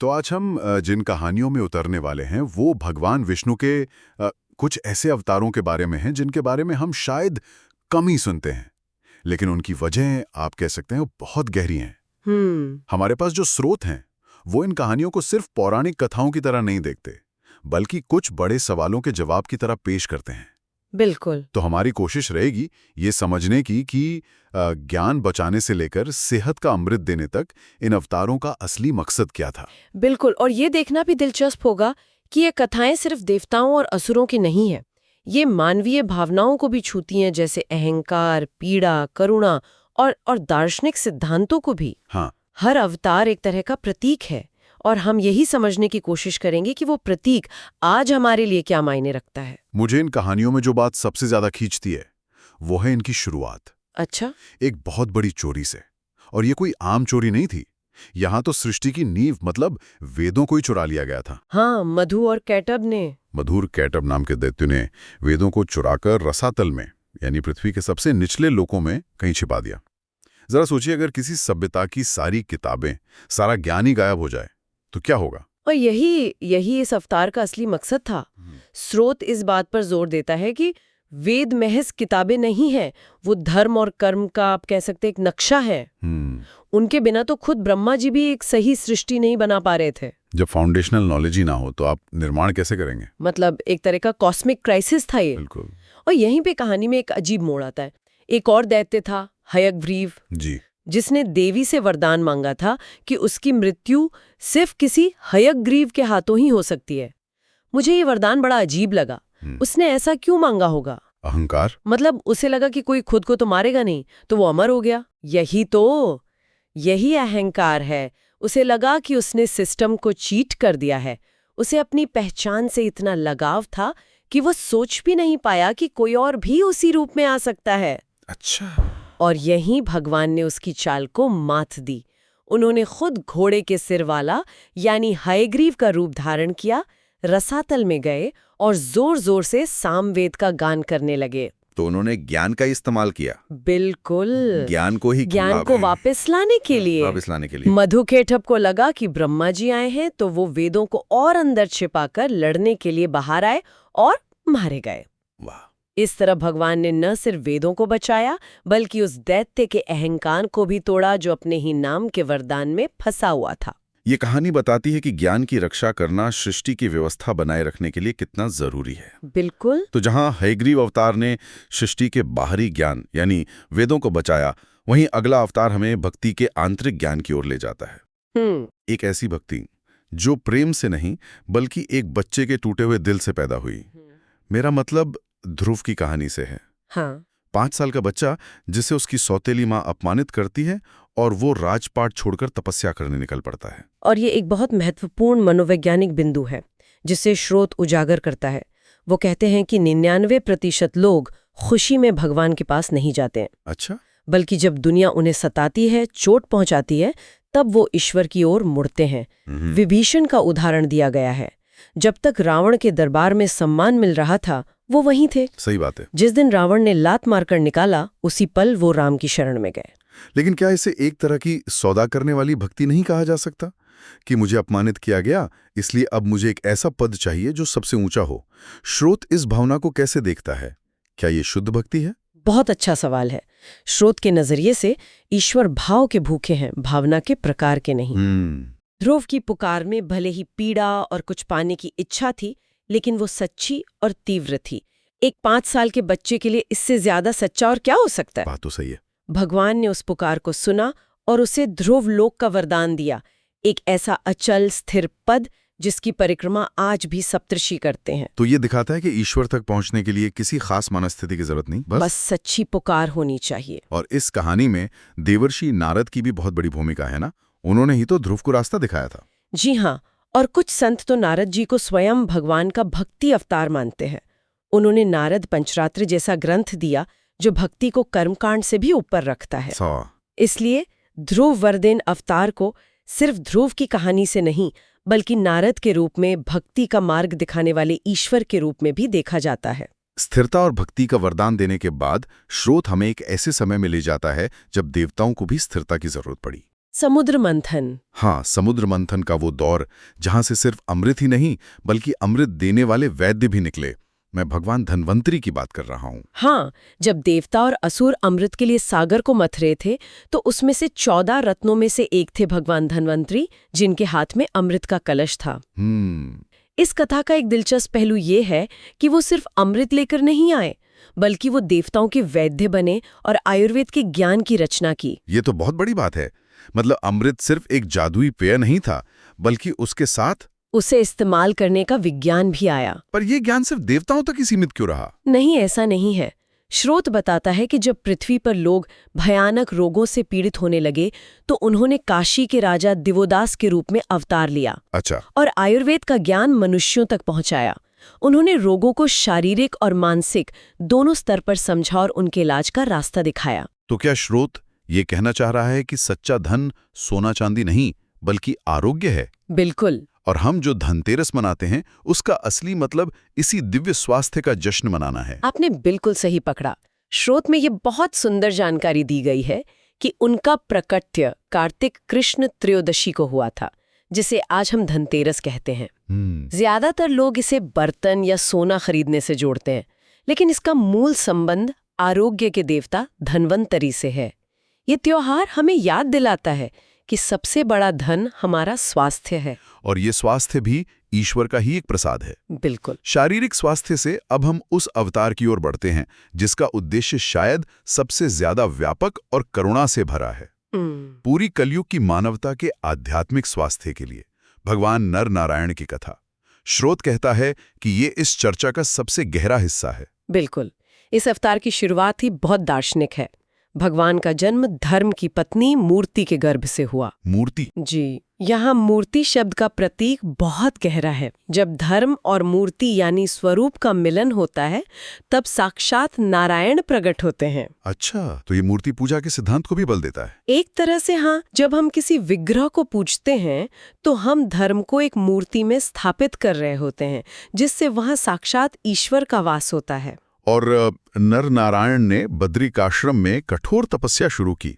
तो आज हम जिन कहानियों में उतरने वाले हैं वो भगवान विष्णु के कुछ ऐसे अवतारों के बारे में हैं जिनके बारे में हम शायद कम ही सुनते हैं, लेकिन उनकी वजह आप कह सकते हैं वो बहुत गहरी हैं। हमारे पास जो स्रोत हैं वो इन कहानियों को सिर्फ पौराणिक कथाओं की तरह नहीं देखते, बल्कि कुछ बड़े सवालों के जवाब की तरह पेश करते हैं। बिल्कुल। तो हमारी कोशिश रहेगी ये समझने की कि ज्ञान बचाने से लेकर सेहत का अमृत देने तक इन अवतारों का असली मकसद क्या था। बिल्कुल, और ये देखना भी दिलचस्प होगा कि ये कथाएं सिर्फ देवताओं और असुरों की नहीं है। ये मानवीय भावनाओं को भी छूती हैं, जैसे अहंकार, पीड़ा, करुणा और दार्शनिक सिद्धांतों को भी। हाँ, हर अवतार एक तरह का प्रतीक है और हम यही समझने की कोशिश करेंगे कि वो प्रतीक आज हमारे लिए क्या मायने रखता है। मुझे इन कहानियों में जो बात सबसे ज्यादा खींचती है वो है इनकी शुरुआत। अच्छा। एक बहुत बड़ी चोरी से, और ये कोई आम चोरी नहीं थी। यहाँ तो सृष्टि की नींव मतलब वेदों को ही चुरा लिया गया था। हाँ, मधु और कैटब ने। मधुर कैटब नाम के दैत्य ने वेदों को चुराकर रसातल में, यानी पृथ्वी के सबसे निचले लोकों में कहीं छिपा दिया। जरा सोचिए, अगर किसी सभ्यता की सारी किताबें, सारा ज्ञान ही गायब हो जाए तो क्या होगा। और यही इस अवतार का असली मकसद था। स्रोत इस बात पर जोर देता है कि वेद महज किताबें नहीं हैं, वो धर्म और कर्म का आप कह सकते एक नक्शा है। उनके बिना तो खुद ब्रह्मा जी भी एक सही सृष्टि नहीं बना पा रहे थे। जब फाउंडेशनल नॉलेज ही ना हो तो आप निर्माण कैसे करेंगे। मतलब एक तरह का कॉस्मिक क्राइसिस था ये। बिल्कुल। और यहीं पे कहानी में एक अजीब मोड़ आता है। एक और दैत्य था, हयग्रीव जी, जिसने देवी से वरदान मांगा था कि उसकी मृत्यु सिर्फ किसी हयग्रीव के हाथों ही हो सकती है। मुझे ये वरदान बड़ा अजीब लगा। उसने ऐसा क्यों मांगा होगा। अहंकार। मतलब उसे लगा कि कोई खुद को तो मारेगा नहीं तो वो अमर हो गया। यही अहंकार है। उसे लगा कि उसने सिस्टम को चीट कर दिया है। उसे अपनी पहचान से इतना लगाव था कि वो सोच भी नहीं पाया कि कोई और भी उसी रूप में आ सकता है। अच्छा। और यहीं भगवान ने उसकी चाल को मात दी। उन्होंने खुद घोड़े के सिर वाला यानी हयग्रीव का रूप धारण किया, रसातल में गए और जोर जोर से सामवेद का गान करने लगे। तो उन्होंने ज्ञान का इस्तेमाल किया। बिल्कुल, ज्ञान को वापस लाने के लिए। मधु कैटब को लगा कि ब्रह्मा जी आए हैं तो वो वेदों को और अंदर छिपाकर लड़ने के लिए बाहर आए और मारे गए। वाह। इस तरह भगवान ने न सिर्फ वेदों को बचाया बल्कि उस दैत्य के अहंकार को भी तोड़ा जो अपने ही नाम के वरदान में फंसा हुआ था। ये कहानी बताती है कि ज्ञान की रक्षा करना सृष्टि की व्यवस्था बनाए रखने के लिए कितना जरूरी है। बिल्कुल। तो जहां हयग्रीव अवतार ने सृष्टि के बाहरी ज्ञान यानी वेदों को बचाया, वहीं अगला अवतार हमें भक्ति के आंतरिक ज्ञान की ओर ले जाता है। एक ऐसी भक्ति जो प्रेम से नहीं बल्कि एक बच्चे के टूटे हुए दिल से पैदा हुई। मेरा मतलब ध्रुव की कहानी से है। हाँ। 5 साल का बच्चा जिसे उसकी सौतेली माँ अपमानित करती है और वो राजपाट छोड़कर तपस्या करने निकल पड़ता है। और ये एक बहुत महत्वपूर्ण मनोवैज्ञानिक बिंदु है जिसे स्रोत उजागर करता है। वो कहते हैं कि 99% लोग खुशी में भगवान के पास नहीं जाते हैं। अच्छा। बल्कि जब दुनिया उन्हें सताती है, चोट पहुंचाती है, तब वो ईश्वर की ओर मुड़ते हैं। विभीषण का उदाहरण दिया गया है। जब तक रावण के दरबार में सम्मान मिल रहा था वो वहीं थे। सही बात है। जिस दिन रावण ने लात मारकर निकाला उसी पल वो राम की शरण में गए। लेकिन क्या इसे एक तरह की सौदा करने वाली भक्ति नहीं कहा जा सकता कि मुझे अपमानित किया गया इसलिए अब मुझे एक ऐसा पद चाहिए जो सबसे ऊंचा हो। स्रोत इस भावना को कैसे देखता है? क्या ये शुद्ध भक्ति है? बहुत अच्छा सवाल है। स्रोत के नजरिए से ईश्वर भाव के भूखे हैं, भावना के प्रकार के नहीं। ध्रुव की पुकार में भले ही पीड़ा और कुछ पाने की इच्छा थी, लेकिन वो सच्ची और तीव्र थी। एक 5 साल के बच्चे के लिए इससे ज्यादा सच्चा और क्या हो सकता है? बात तो सही है। भगवान ने उस पुकार को सुना और उसे ध्रुव लोक का वरदान दिया, एक ऐसा अचल स्थिर पद जिसकी परिक्रमा आज भी सप्तर्षि करते हैं। तो ये दिखाता है कि ईश्वर तक पहुंचने के लिए किसी खास मनस्थिति की जरूरत नहीं, बस सच्ची पुकार होनी चाहिए। और इस कहानी में देवर्षि नारद की भी बहुत बड़ी भूमिका है ना। उन्होंने ही तो ध्रुव को रास्ता दिखाया था। जी हाँ, और कुछ संत तो नारद जी को स्वयं भगवान का भक्ति अवतार मानते हैं। उन्होंने नारद पंचरात्र जैसा ग्रंथ दिया जो भक्ति को कर्मकांड से भी ऊपर रखता है। इसलिए ध्रुव वरदेन अवतार को सिर्फ ध्रुव की कहानी से नहीं बल्कि नारद के रूप में भक्ति का मार्ग दिखाने वाले ईश्वर के रूप में भी देखा जाता है। स्थिरता और भक्ति का वरदान देने के बाद स्रोत हमें एक ऐसे समय में ले जाता है जब देवताओं को भी स्थिरता की जरूरत पड़ी। समुद्र मंथन। हाँ, समुद्र मंथन का वो दौर जहां से सिर्फ अमृत ही नहीं बल्कि अमृत देने वाले वैद्य भी निकले। मैं भगवान धन्वंतरी की बात कर रहा हूँ। हाँ, जब देवता और असुर अमृत के लिए सागर को मथ रहे थे तो उसमें से 14 रत्नों में से एक थे भगवान धन्वंतरी, जिनके हाथ में अमृत का कलश था। इस कथा का एक दिलचस्प पहलू ये है कि वो सिर्फ अमृत लेकर नहीं आए, बल्कि वो देवताओं के वैद्य बने और आयुर्वेद के ज्ञान की रचना की। ये तो बहुत बड़ी बात है। मतलब अमृत सिर्फ एक जादुई पेय नहीं था, बल्कि उसके साथ उसे इस्तेमाल करने का विज्ञान भी आया। पर यह ज्ञान सिर्फ देवताओं तक ही सीमित क्यों रहा? नहीं, ऐसा नहीं है। स्रोत बताता है कि जब पृथ्वी पर लोग भयानक रोगों से पीड़ित होने लगे तो उन्होंने काशी के राजा दिवोदास के रूप में अवतार लिया। अच्छा। और आयुर्वेद का ज्ञान मनुष्यों तक पहुंचाया। उन्होंने रोगों को शारीरिक और मानसिक दोनों स्तर पर समझा और उनके इलाज का रास्ता दिखाया। तो क्या स्रोत ये कहना चाह रहा है कि सच्चा धन सोना चांदी नहीं बल्कि आरोग्य है? बिल्कुल। और हम जो धनतेरस मनाते हैं उसका असली मतलब इसी दिव्य स्वास्थ्य का जश्न मनाना है। आपने बिल्कुल सही पकड़ा। स्रोत में ये बहुत सुंदर जानकारी दी गई है कि उनका प्रकट्य कार्तिक कृष्ण त्रयोदशी को हुआ था, जिसे आज हम धनतेरस कहते हैं। ज्यादातर लोग इसे बर्तन या सोना खरीदने से जोड़ते हैं, लेकिन इसका मूल संबंध आरोग्य के देवता धन्वंतरी से है। ये त्योहार हमें याद दिलाता है कि सबसे बड़ा धन हमारा स्वास्थ्य है, और ये स्वास्थ्य भी ईश्वर का ही एक प्रसाद है। बिल्कुल। शारीरिक स्वास्थ्य से अब हम उस अवतार की ओर बढ़ते हैं जिसका उद्देश्य शायद सबसे ज्यादा व्यापक और करुणा से भरा है। पूरी कलयुग की मानवता के आध्यात्मिक स्वास्थ्य के लिए भगवान नर नारायण की कथा। स्रोत कहता है कि ये इस चर्चा का सबसे गहरा हिस्सा है। बिल्कुल। इस अवतार की शुरुआत ही बहुत दार्शनिक है। भगवान का जन्म धर्म की पत्नी मूर्ति के गर्भ से हुआ। मूर्ति? जी, यहाँ मूर्ति शब्द का प्रतीक बहुत गहरा है। जब धर्म और मूर्ति यानी स्वरूप का मिलन होता है तब साक्षात नारायण प्रकट होते हैं। अच्छा, तो ये मूर्ति पूजा के सिद्धांत को भी बल देता है। एक तरह से हाँ। जब हम किसी विग्रह को पूजते हैं तो हम धर्म को एक मूर्ति में स्थापित कर रहे होते हैं, जिससे वहाँ साक्षात ईश्वर का वास होता है। और नर नारायण ने बद्रिकाश्रम में कठोर तपस्या शुरू की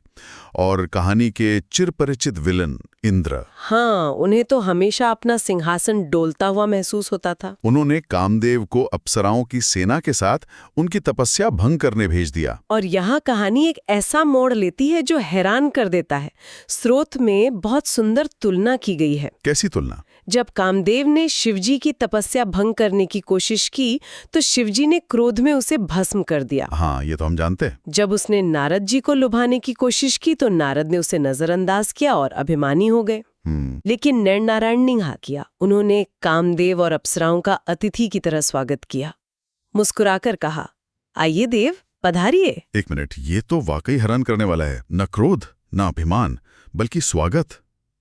और कहानी के चिरपरिचित विलन इंद्र, हाँ, उन्हें तो हमेशा अपना सिंहासन डोलता हुआ महसूस होता था। उन्होंने कामदेव को अप्सराओं की सेना के साथ उनकी तपस्या भंग करने भेज दिया। और यहाँ कहानी एक ऐसा मोड़ लेती है जो हैरान कर देता है। स्रोत में बहुत सुंदर तुलना की गई है। कैसी तुलना? जब कामदेव ने शिवजी की तपस्या भंग करने की कोशिश की तो शिवजी ने क्रोध में उसे भस्म कर दिया। हाँ, ये तो हम जानते हैं। जब उसने नारद जी को लुभाने की कोशिश की तो नारद ने उसे नजरअंदाज किया और अभिमानी हो गए। लेकिन नर नारायण ने हाँ किया। उन्होंने कामदेव और अप्सराओं का अतिथि की तरह स्वागत किया, मुस्कुराकर कहा, आइए देव, पधारिए। एक मिनट, ये तो वाकई हैरान करने वाला है। न क्रोध न अभिमान बल्कि स्वागत।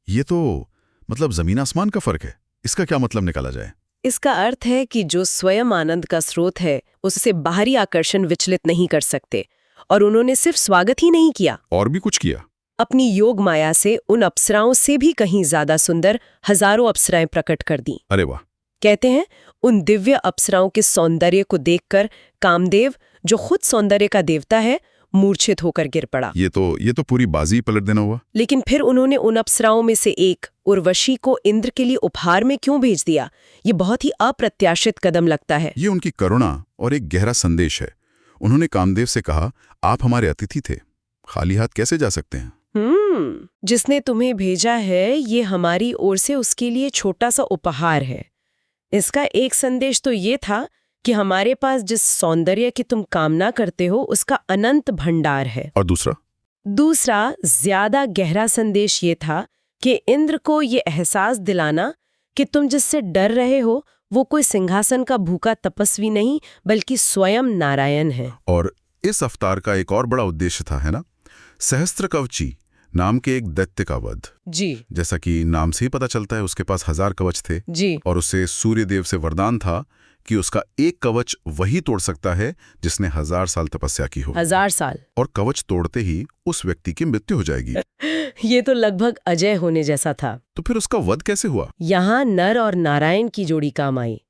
ये तो मतलब जमीन आसमान का फर्क है। इसका क्या मतलब निकाला जाए? इसका अर्थ है कि जो स्वयं आनंद का स्रोत है उससे बाहरी आकर्षण विचलित नहीं कर सकते। और उन्होंने सिर्फ स्वागत ही नहीं किया, और भी कुछ किया। अपनी योग माया से उन अप्सराओं से भी कहीं ज्यादा सुंदर हजारों अप्सराएं प्रकट कर दी। अरे वाह। कहते हैं उन दिव्य अप्सराओं के सौंदर्य को देखकर कामदेव, जो खुद सौंदर्य का देवता है, मूर्छित होकर गिर पड़ा। ये तो पूरी बाजी पलट देना हुआ। लेकिन फिर उन्होंने उन अप्सराओं में से एक उर्वशी को इंद्र के लिए उपहार में क्यों भेज दिया? ये बहुत ही अप्रत्याशित कदम लगता है। ये उनकी करुणा और एक गहरा संदेश है। उन्होंने कामदेव से कहा, आप हमारे अतिथि थे, खाली हाथ कैसे जा सकते हैं? जिसने तुम्हें भेजा है ये हमारी ओर से उसके लिए छोटा सा उपहार है। इसका एक संदेश तो ये था कि हमारे पास जिस सौंदर्य की तुम कामना करते हो उसका अनंत भंडार है। और दूसरा ज्यादा गहरा संदेश ये था कि इंद्र को ये एहसास दिलाना कि तुम जिससे डर रहे हो वो कोई सिंहासन का भूखा तपस्वी नहीं बल्कि स्वयं नारायण है। और इस अवतार का एक और बड़ा उद्देश्य था, है ना? सहस्त्रकवची नाम के एक दैत्य का वध। जी। जैसा कि नाम से ही पता चलता है, उसके पास 1000 कवच थे। जी। और उसे सूर्यदेव से वरदान था कि उसका एक कवच वही तोड़ सकता है जिसने 1000 साल तपस्या की हो। 1000 साल। और कवच तोड़ते ही उस व्यक्ति की मृत्यु हो जाएगी। ये तो लगभग अजय होने जैसा था। तो फिर उसका वध कैसे हुआ? यहाँ नर और नारायण की जोड़ी काम आई।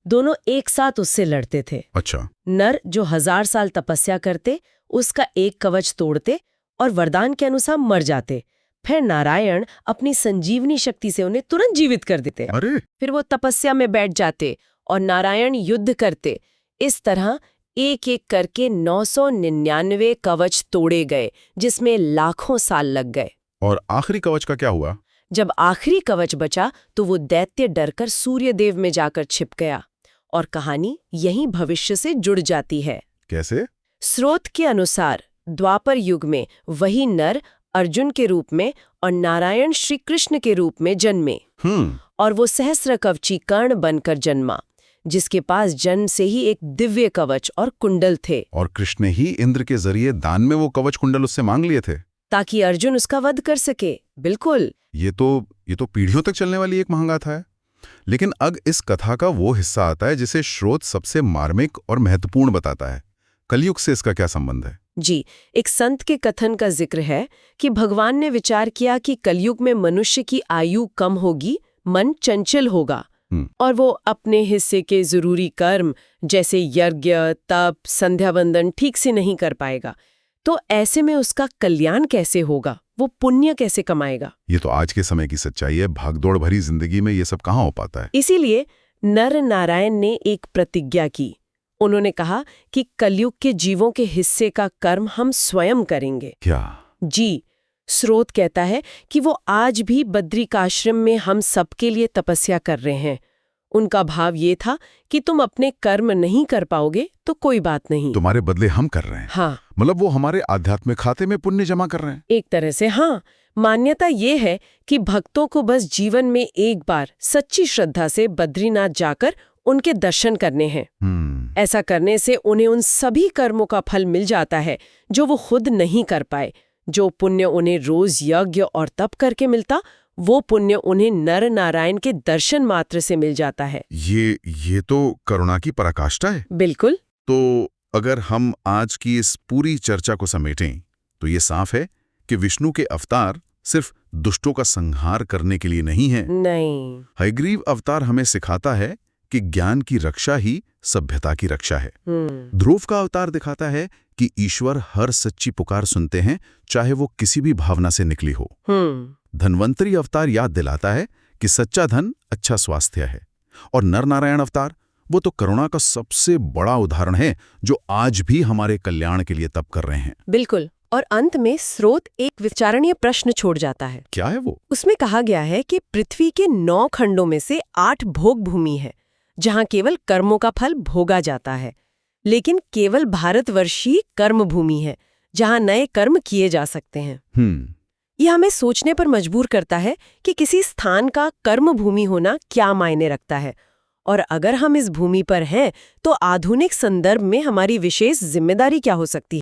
दोनों एक साथ उससे लड़ते थे। अच्छा। नर जो 1000 साल तपस्या करते उसका एक कवच तोड़ते और वरदान के अनुसार मर जाते, फिर नारायण अपनी संजीवनी शक्ति से उन्हें तुरंत जीवित कर देते। अरे फिर वो तपस्या में बैठ जाते और नारायण युद्ध करते। इस तरह एक एक करके 999 कवच तोड़े गए, जिसमें लाखों साल लग गए। और आखिरी कवच का क्या हुआ? जब आखिरी कवच बचा तो वो दैत्य डरकर सूर्यदेव में जाकर छिप गया। और कहानी यहीं भविष्य से जुड़ जाती है। कैसे? स्रोत के अनुसार द्वापर युग में वही नर अर्जुन के रूप में और नारायण श्री कृष्ण के रूप में जन्मे। और वो सहस्र कवची कर्ण बनकर जन्मा, जिसके पास जन्म से ही एक दिव्य कवच और कुंडल थे। और कृष्ण ही इंद्र के जरिए दान में वो कवच कुंडल उससे मांग लिए थे, ताकि अर्जुन उसका वध कर सके। बिल्कुल। ये तो पीढ़ियों तक चलने वाली एक महागाथा है। लेकिन अब इस कथा का वो हिस्सा आता है जिसे स्रोत सबसे मार्मिक और महत्वपूर्ण बताता है। कलयुग से इसका क्या संबंध है? जी, एक संत के कथन का जिक्र है कि भगवान ने विचार किया कि कलयुग में मनुष्य की आयु कम होगी, मन चंचल होगा और वो अपने हिस्से के जरूरी कर्म जैसे यज्ञ, तप, संध्या वंदन ठीक से नहीं कर पाएगा। तो ऐसे में उसका कल्याण कैसे होगा? वो पुण्य कैसे कमाएगा? ये तो आज के समय की सच्चाई है। भागदौड़ भरी जिंदगी में ये सब कहाँ हो पाता है। इसीलिए नर नारायण ने एक प्रतिज्ञा की। उन्होंने कहा कि कलयुग के जीवों के हिस्से का कर्म हम स्वयं करेंगे। क्या? जी, स्रोत कहता है कि वो आज भी बद्रिकाश्रम में हम सबके लिए तपस्या कर रहे हैं। उनका भाव ये था कि तुम अपने कर्म नहीं कर पाओगे तो कोई बात नहीं, तुम्हारे बदले हम कर रहे हैं। हाँ, मतलब वो हमारे आध्यात्मिक खाते में पुण्य जमा कर रहे हैं। एक तरह से हाँ। मान्यता ये है कि भक्तों को बस जीवन में एक बार सच्ची श्रद्धा से बद्रीनाथ जाकर उनके दर्शन करने हैं। ऐसा करने से उन्हें उन सभी कर्मों का फल मिल जाता है जो वो खुद नहीं कर पाए। जो पुण्य उन्हें रोज यज्ञ और तप करके मिलता, वो पुण्य उन्हें नर नारायण के दर्शन मात्र से मिल जाता है। ये तो करुणा की पराकाष्ठा है। बिल्कुल। तो अगर हम आज की इस पूरी चर्चा को समेटें तो ये साफ है कि विष्णु के अवतार सिर्फ दुष्टों का संहार करने के लिए नहीं है। नहीं, हयग्रीव अवतार हमें सिखाता है कि ज्ञान की रक्षा ही सभ्यता की रक्षा है। ध्रुव का अवतार दिखाता है कि ईश्वर हर सच्ची पुकार सुनते हैं, चाहे वो किसी भी भावना से निकली हो। धन्वंतरी अवतार याद दिलाता है कि सच्चा धन अच्छा स्वास्थ्य है। और नर नारायण अवतार वो तो करुणा का सबसे बड़ा उदाहरण है, जो आज भी हमारे कल्याण के लिए तप कर रहे हैं। बिल्कुल। और अंत में स्रोत एक विचारणीय प्रश्न छोड़ जाता है। क्या है वो? उसमें कहा गया है कि पृथ्वी के 9 खंडों में से 8 भोग भूमि है, जहां केवल कर्मों का फल भोगा जाता है। लेकिन केवल भारतवर्ष ही कर्म भूमि है, जहां नए कर्म किए जा सकते हैं। यह हमें सोचने पर मजबूर करता है कि किसी स्थान का कर्म भूमि होना क्या मायने रखता है, और अगर हम इस भूमि पर हैं तो आधुनिक संदर्भ में हमारी विशेष जिम्मेदारी क्या हो सकती है।